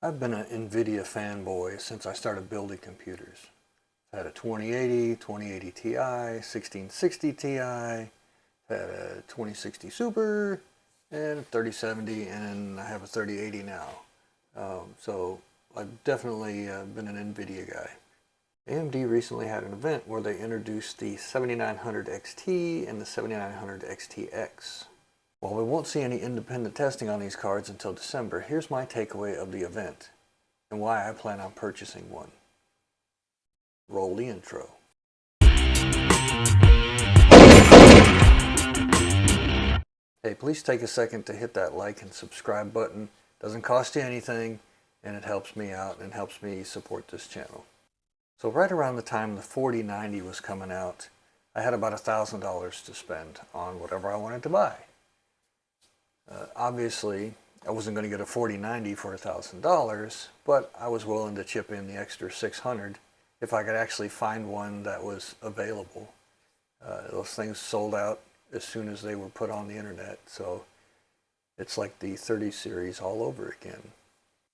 I've been an NVIDIA fanboy since I started building computers. I've had a 2080, 2080 Ti, 1660 Ti, I've had a 2060 Super, and a 3070, and I have a 3080 now. So I've definitely been an NVIDIA guy. AMD recently had an event where they introduced the 7900 XT and the 7900 XTX. While we won't see any independent testing on these cards until December, here's my takeaway of the event and why I plan on purchasing one. Roll the intro. Hey, please take a second to hit that like and subscribe button. Doesn't cost you anything, and it helps me out and helps me support this channel. So right around the time the 4090 was coming out, I had about $1,000 to spend on whatever I wanted to buy. Obviously, I wasn't going to get a 4090 for $1,000, but I was willing to chip in the extra $600 if I could actually find one that was available. Those things sold out as soon as they were put on the internet, so it's like the 30 series all over again.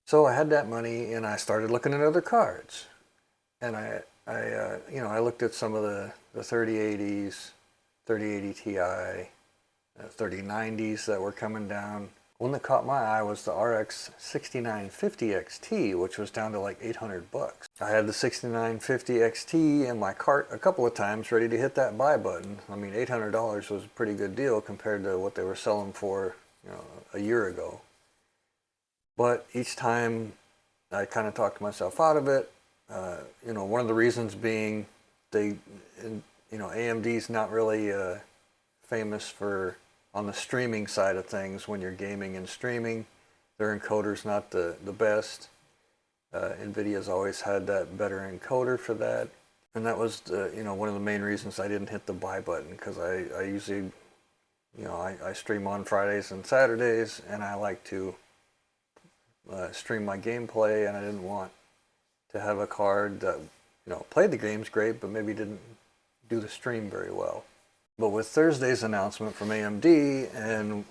So I had that money and I started looking at other cards, and I looked at some of the 3080s, 3080 Ti, 3090s that were coming down. One that caught my eye was the RX 6950 XT, which was down to like $800. I had the 6950 XT in my cart a couple of times, ready to hit that buy button. I mean, $800 was a pretty good deal compared to what they were selling for, a year ago. But each time I kind of talked myself out of it. One of the reasons being AMD's not really famous for on the streaming side of things. When you're gaming and streaming, their encoder's not the best. NVIDIA's always had that better encoder for that, and that was one of the main reasons I didn't hit the buy button, because I usually I stream on Fridays and Saturdays, and I like to stream my gameplay, and I didn't want to have a card that played the games great but maybe didn't do the stream very well. But with Thursday's announcement from AMD and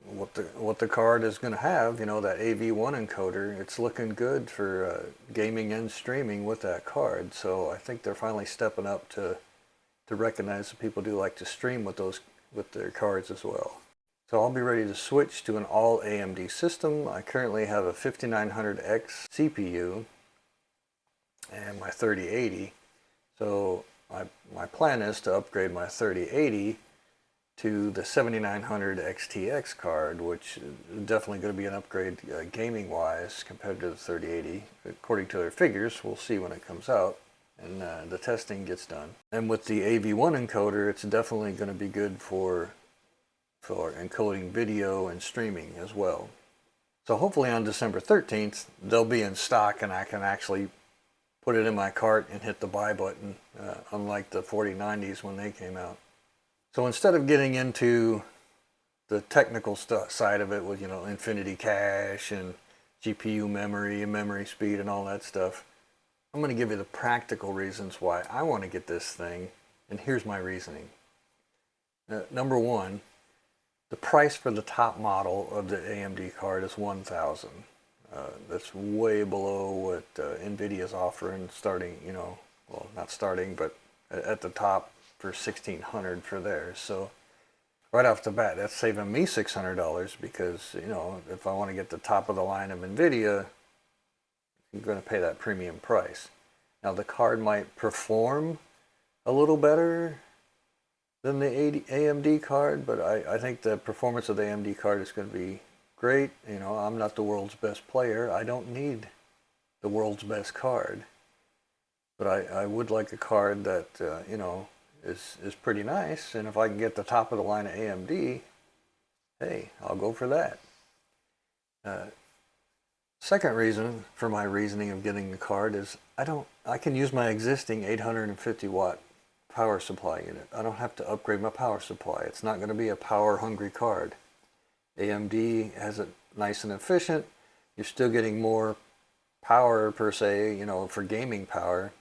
what the card is going to have, that AV1 encoder, it's looking good for gaming and streaming with that card. So I think they're finally stepping up to recognize that people do like to stream with their cards as well. So I'll be ready to switch to an all AMD system. I currently have a 5900X CPU and my 3080. So my plan is to upgrade my 3080 to the 7900 XTX card, which is definitely going to be an upgrade gaming wise compared to the 3080. According to their figures, we'll see when it comes out and the testing gets done. And with the AV1 encoder, it's definitely going to be good for encoding video and streaming as well. So hopefully on December 13th, they'll be in stock and I can actually put it in my cart and hit the buy button, unlike the 4090s when they came out. So instead of getting into the technical side of it with, infinity cache and GPU memory and memory speed and all that stuff, I'm going to give you the practical reasons why I want to get this thing, and here's my reasoning. Number one, the price for the top model of the AMD card is $1,000. That's way below what NVIDIA is offering, starting, well, not starting, but at the top for $1,600 for theirs. So right off the bat, that's saving me $600 because, if I want to get the top of the line of NVIDIA, I'm going to pay that premium price. Now the card might perform a little better than the AMD card, but I think the performance of the AMD card is going to be great. I'm not the world's best player. I don't need the world's best card. But I would like a card that, is pretty nice. And if I can get the top of the line of AMD, hey, I'll go for that. Second reason for my reasoning of getting the card is I can use my existing 850 watt power supply unit. I don't have to upgrade my power supply. It's not going to be a power hungry card. AMD has it nice and efficient. You're still getting more power per se, for gaming power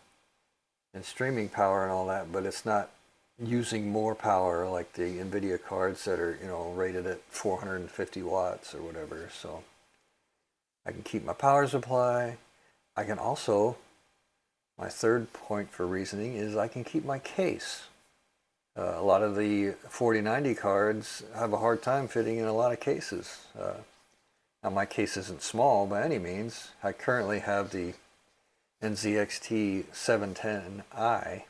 and streaming power and all that, but it's not using more power like the NVIDIA cards that are, rated at 450 watts or whatever. So I can keep my power supply. I can also, my third point for reasoning is I can keep my case. A lot of the 4090 cards have a hard time fitting in a lot of cases. Now my case isn't small by any means. I currently have the NZXT 710i,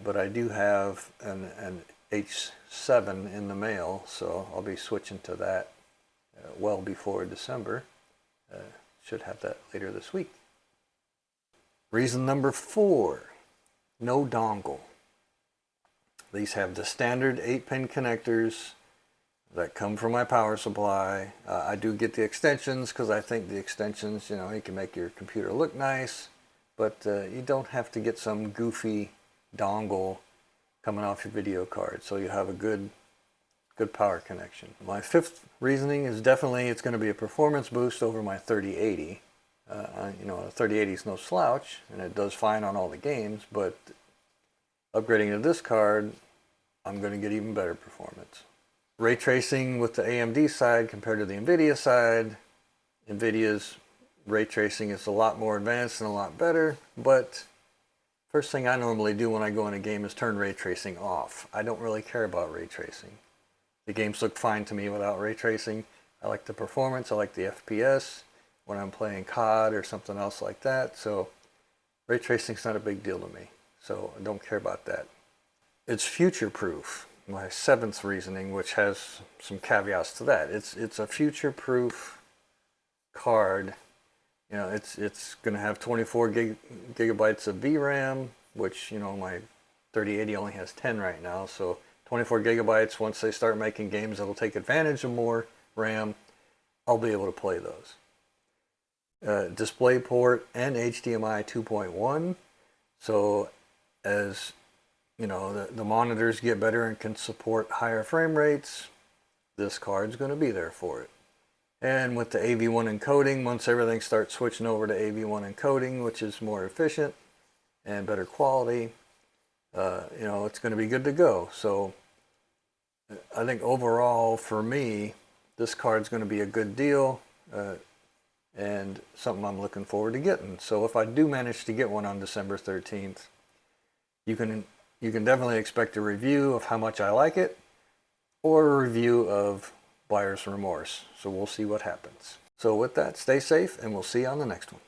but I do have an H7 in the mail, so I'll be switching to that well before December. Should have that later this week. Reason number 4, no dongle. These have the standard 8-pin connectors that come from my power supply. I do get the extensions because I think the extensions, you can make your computer look nice, but you don't have to get some goofy dongle coming off your video card, so you have a good power connection. My 5th reasoning is definitely it's going to be a performance boost over my 3080. A 3080 is no slouch, and it does fine on all the games, but upgrading to this card, I'm going to get even better performance. Ray tracing with the AMD side compared to the NVIDIA side, NVIDIA's ray tracing is a lot more advanced and a lot better, but first thing I normally do when I go in a game is turn ray tracing off. I don't really care about ray tracing. The games look fine to me without ray tracing. I like the performance, I like the FPS when I'm playing COD or something else like that, so ray tracing's not a big deal to me, so I don't care about that. It's future-proof, my 7th reasoning, which has some caveats to that. It's a future-proof card. It's going to have 24 gigabytes of VRAM, which, my 3080 only has 10 right now, so 24 gigabytes, once they start making games that'll take advantage of more RAM, I'll be able to play those. DisplayPort and HDMI 2.1, so as the monitors get better and can support higher frame rates, this card's going to be there for it. And with the AV1 encoding, once everything starts switching over to AV1 encoding, which is more efficient and better quality, it's going to be good to go. So I think overall for me, this card's going to be a good deal and something I'm looking forward to getting. So if I do manage to get one on December 13th, you can definitely expect a review of how much I like it, or a review of buyer's remorse. So we'll see what happens. So with that, stay safe, and we'll see you on the next one.